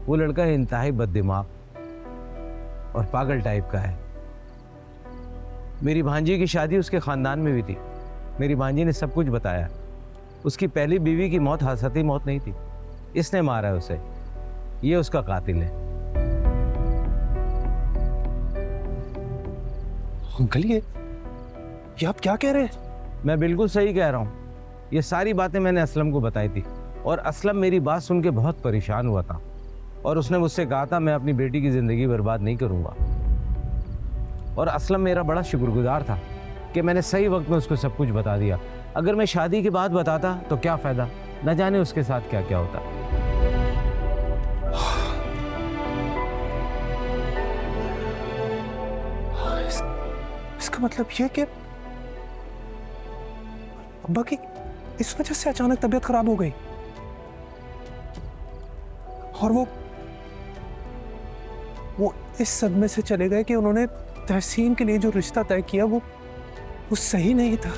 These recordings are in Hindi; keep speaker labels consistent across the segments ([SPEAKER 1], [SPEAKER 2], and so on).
[SPEAKER 1] वो लड़का इंतहाई बददिमाग और पागल टाइप का है। मेरी भांजी की शादी उसके खानदान में भी थी। मेरी भांजी ने सब कुछ बताया। उसकी पहली बीवी की मौत हादसाती मौत नहीं थी, इसने मारा है उसे। ये उसका कातिल है।
[SPEAKER 2] अंकल ये आप क्या कह रहे हैं?
[SPEAKER 1] मैं बिल्कुल सही कह रहा हूँ। ये सारी बातें मैंने असलम को बताई थी और असलम मेरी बात सुन के बहुत परेशान हुआ था और उसने मुझसे कहा था मैं अपनी बेटी की ज़िंदगी बर्बाद नहीं करूँगा। और असलम मेरा बड़ा शुक्रगुजार था कि मैंने सही वक्त में उसको सब कुछ बता दिया। अगर मैं शादी के बाद बताता तो क्या फ़ायदा, न जाने उसके साथ क्या क्या होता।
[SPEAKER 2] इसका मतलब ये कि अब्बा की इस वजह से अचानक तबीयत खराब हो गई और वो इस सदमे से चले गए कि उन्होंने तहसीन के लिए जो रिश्ता तय किया वो सही नहीं था।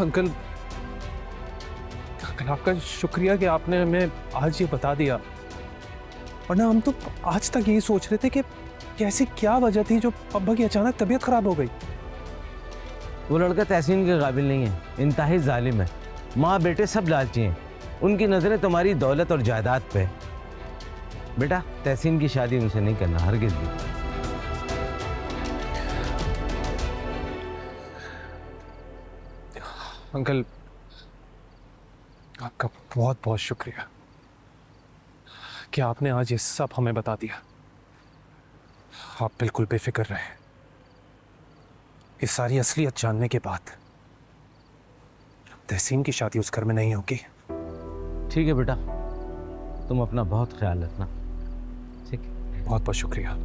[SPEAKER 2] अंकल आपका शुक्रिया कि आपने हमें आज ये बता दिया, वरना हम तो आज तक यही सोच रहे थे कि कैसी क्या वजह थी जो अब्बा की अचानक तबीयत खराब हो गई।
[SPEAKER 1] वो लड़का तहसीन के काबिल नहीं है, इंतहाई जालिम है। माँ बेटे सब लालची हैं। उनकी नज़रें तुम्हारी दौलत और जायदाद पे है। बेटा तहसीन की शादी उनसे नहीं करना, हरगिज़ भी।
[SPEAKER 2] अंकल आपका बहुत बहुत शुक्रिया कि आपने आज ये सब हमें बता दिया। आप बिल्कुल बेफिक्र रहे। ये सारी असलियत जानने के बाद तहसीन की शादी उस घर में नहीं होगी।
[SPEAKER 1] ठीक है बेटा, तुम अपना बहुत ख्याल रखना। ठीक है,
[SPEAKER 2] बहुत बहुत शुक्रिया।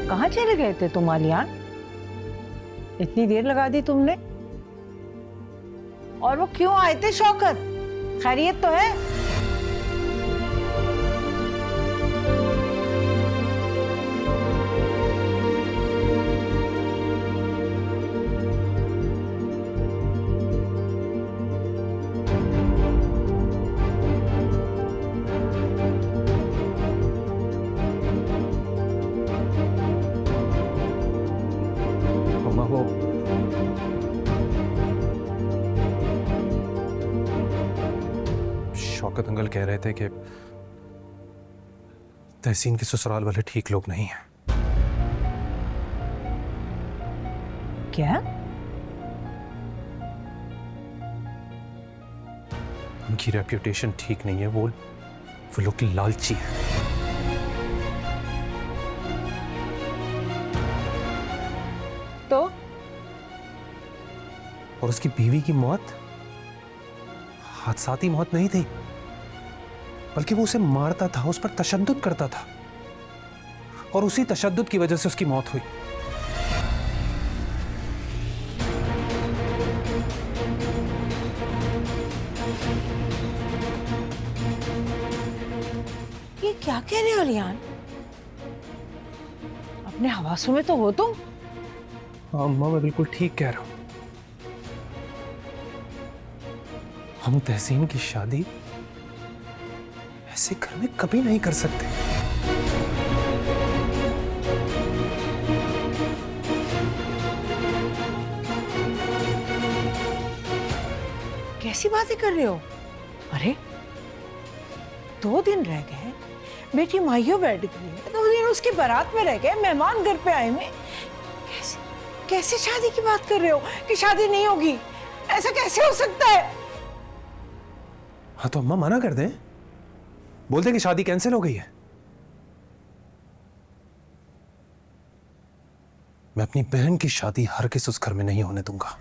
[SPEAKER 3] कहाँ चले गए थे तुम आलियान? इतनी देर लगा दी तुमने। और वो क्यों आए थे शौकत? खैरियत तो है?
[SPEAKER 2] अम्मा वो शौकत अंकल कह रहे थे कि तहसीन के ससुराल वाले ठीक लोग नहीं हैं।
[SPEAKER 3] क्या?
[SPEAKER 2] उनकी रेप्यूटेशन ठीक नहीं है। वो लोग लालची हैं।
[SPEAKER 3] तो।
[SPEAKER 2] और उसकी बीवी की मौत हादसाती मौत नहीं थी, बल्कि वो उसे मारता था, उस पर तशद्दुद करता था, और उसी तशद्दुद की वजह से उसकी मौत हुई।
[SPEAKER 3] ये क्या कह रहे हो अलियान? अपने हवासों में तो हो तुम।
[SPEAKER 2] हाँ अम्मा, मैं बिल्कुल ठीक कह रहा हूं। हम तहसीन की शादी ऐसे घर में कभी नहीं कर सकते।
[SPEAKER 3] कैसी बातें कर रहे हो? अरे 2 दिन रह गए, बेटी माइयो बैठ गई है, 2 दिन उसकी बारात में रह गए, मेहमान घर पे आए हुए। कैसे कैसे शादी की बात कर रहे हो कि शादी नहीं होगी? ऐसा कैसे हो सकता है?
[SPEAKER 2] हाँ तो अम्मा मना कर दें, बोल दें कि शादी कैंसिल हो गई है। मैं अपनी बहन की शादी हरगिज़ उस घर में नहीं होने दूंगा।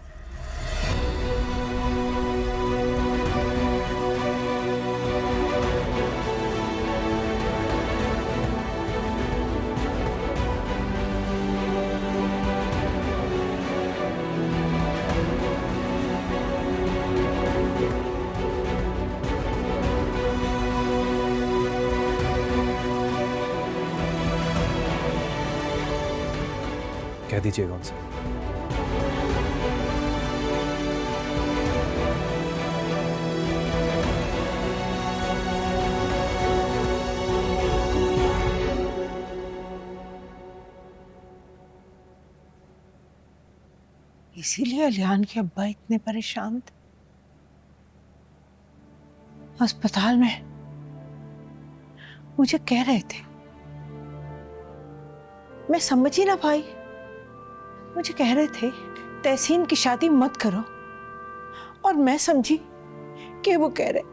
[SPEAKER 2] कह दीजिएगा उनसे।
[SPEAKER 3] इसीलिए अलियान के अब्बा इतने परेशान थे। अस्पताल में मुझे कह रहे थे, मैं समझ ही ना पाई। मुझे कह रहे थे तहसीन की शादी मत करो, और मैं समझी कि वो कह रहे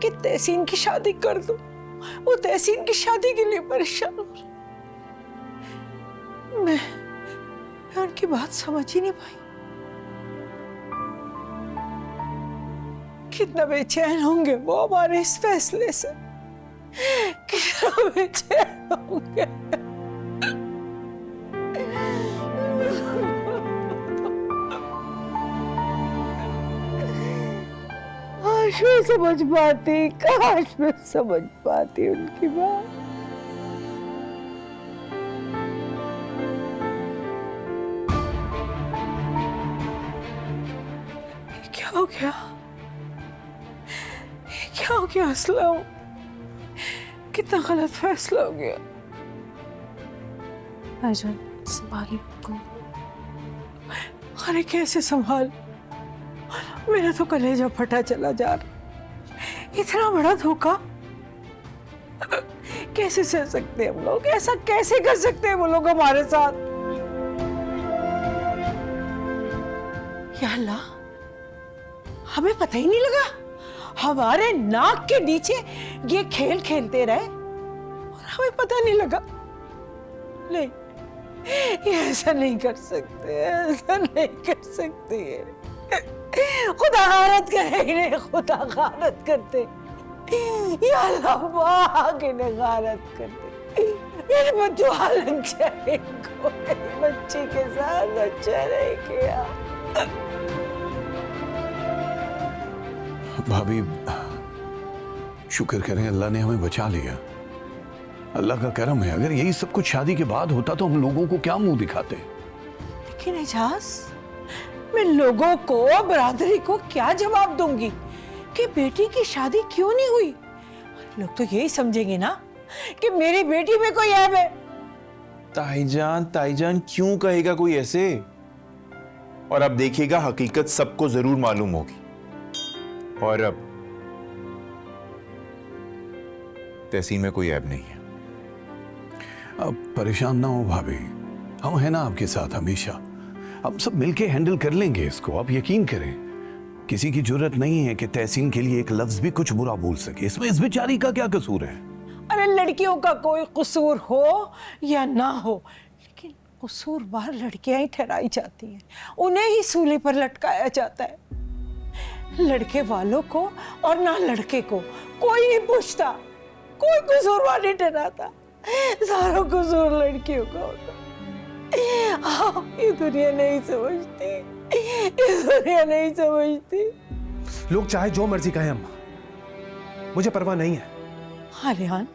[SPEAKER 3] कि तहसीन की शादी कर दो। वो तहसीन की शादी के लिए परेशान हो रहे। मैं उनकी बात समझ ही नहीं पाई। कितना बेचैन होंगे वो हमारे इस फैसले से, कितना बेचैन होंगे। काश मैं समझ पाती, काश मैं समझ पाती उनकी बात। क्या हो गया? क्या हो गया असलम? कितना गलत फैसला हो गया।
[SPEAKER 4] भाईजान संभालिए को।
[SPEAKER 3] अरे कैसे संभाल? मेरा तो कलेजा फटा चला जा रहा। इतना बड़ा धोखा कैसे सह सकते हम लोग? ऐसा कैसे कर सकते हैं वो लोग हमारे साथ? या अल्लाह, हमें पता ही नहीं लगा। हमारे नाक के नीचे ये खेल खेलते रहे और हमें पता नहीं लगा। नहीं, ये ऐसा नहीं कर सकते, ऐसा नहीं कर सकते। खुदा गारत करे इन्हें, खुदा गारत करते। या अल्लाह पाक इन्हें गारत करते। मेरे बदुआ लग जाए इनको, बच्चे के साथ अच्छा नहीं किया।
[SPEAKER 5] भाभी शुक्र करें, अल्लाह ने हमें बचा लिया। अल्लाह का करम है। अगर यही सब कुछ शादी के बाद होता तो हम लोगों को क्या मुंह दिखाते।
[SPEAKER 3] लेकिन एजाज, मैं लोगों को, बरादरी को क्या जवाब दूंगी कि बेटी की शादी क्यों नहीं हुई? लोग तो यही समझेंगे ना कि मेरी बेटी में कोई ऐब है।
[SPEAKER 6] ताईजान क्यों कहेगा कोई ऐसे? और अब देखिएगा हकीकत सबको जरूर मालूम होगी। और अब तहसीन में कोई ऐब नहीं है।
[SPEAKER 5] अब परेशान ना हो भाभी, हम हैं ना आपके साथ हमेशा। हम सब मिलके हैंडल कर लेंगे इसको, आप यकीन करें। किसी की जरूरत नहीं है कि तहसीन के लिए एक लफ्ज भी कुछ बुरा बोल सके। इसमें इस बेचारी का क्या कसूर है?
[SPEAKER 3] अरे लड़कियों का कोई कसूर हो या ना हो, लेकिन कसूरवार लड़कियां ही ठहराई जाती हैं, उन्हें ही सूली पर लटकाया जाता है। लड़के वालों को और ना लड़के को कोई नहीं पूछता, कोई कसूरवार नहीं ठहराता, सारा कसूर लड़कियों का होता। ये दुनिया नहीं समझती, ये दुनिया नहीं समझती।
[SPEAKER 2] लोग चाहे जो मर्जी कहें अम्मा, मुझे परवाह नहीं है।
[SPEAKER 3] आलियान,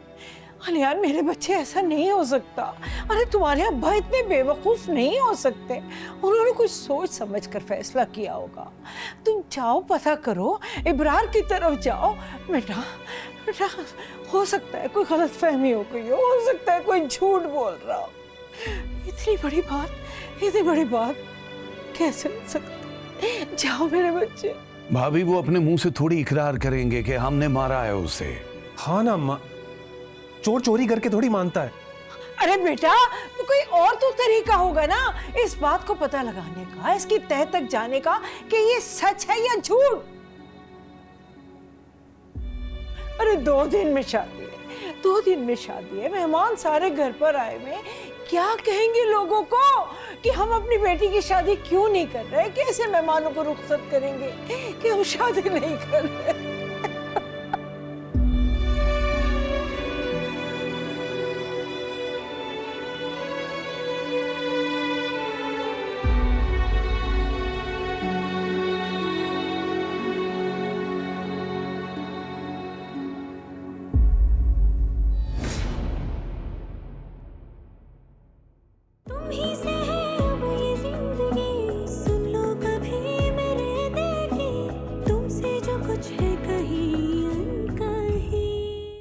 [SPEAKER 3] आलियान, मेरे बच्चे ऐसा नहीं हो सकता। अरे तुम्हारे अब्बा इतने बेवकूफ नहीं हो सकते, उन्होंने कुछ सोच समझ कर फैसला किया होगा। तुम जाओ, पता करो, इब्रार की तरफ जाओ। बेटा बेटा, हो सकता है कोई गलतफहमी हो गई हो सकता है कोई झूठ बोल रहा हो। इतनी बड़ी बात कैसे हो सकती? जाओ मेरे बच्चे।
[SPEAKER 5] भाभी वो अपने मुंह से थोड़ी इकरार करेंगे कि हमने मारा है उसे।
[SPEAKER 2] हाँ ना अम्मा, चोर चोरी करके थोड़ी मानता है।
[SPEAKER 3] अरे बेटा, तो कोई और तो तरीका होगा ना इस बात को पता लगाने का, इसकी तह तक जाने का कि ये सच है या झूठ। अरे 2 दिन में शादी है, 2 दिन में शादी है, मेहमान सारे घर पर आए हुए, क्या कहेंगे लोगों को कि हम अपनी बेटी की शादी क्यों नहीं कर रहे? कैसे मेहमानों को रुखसत करेंगे कि हम शादी नहीं कर रहे?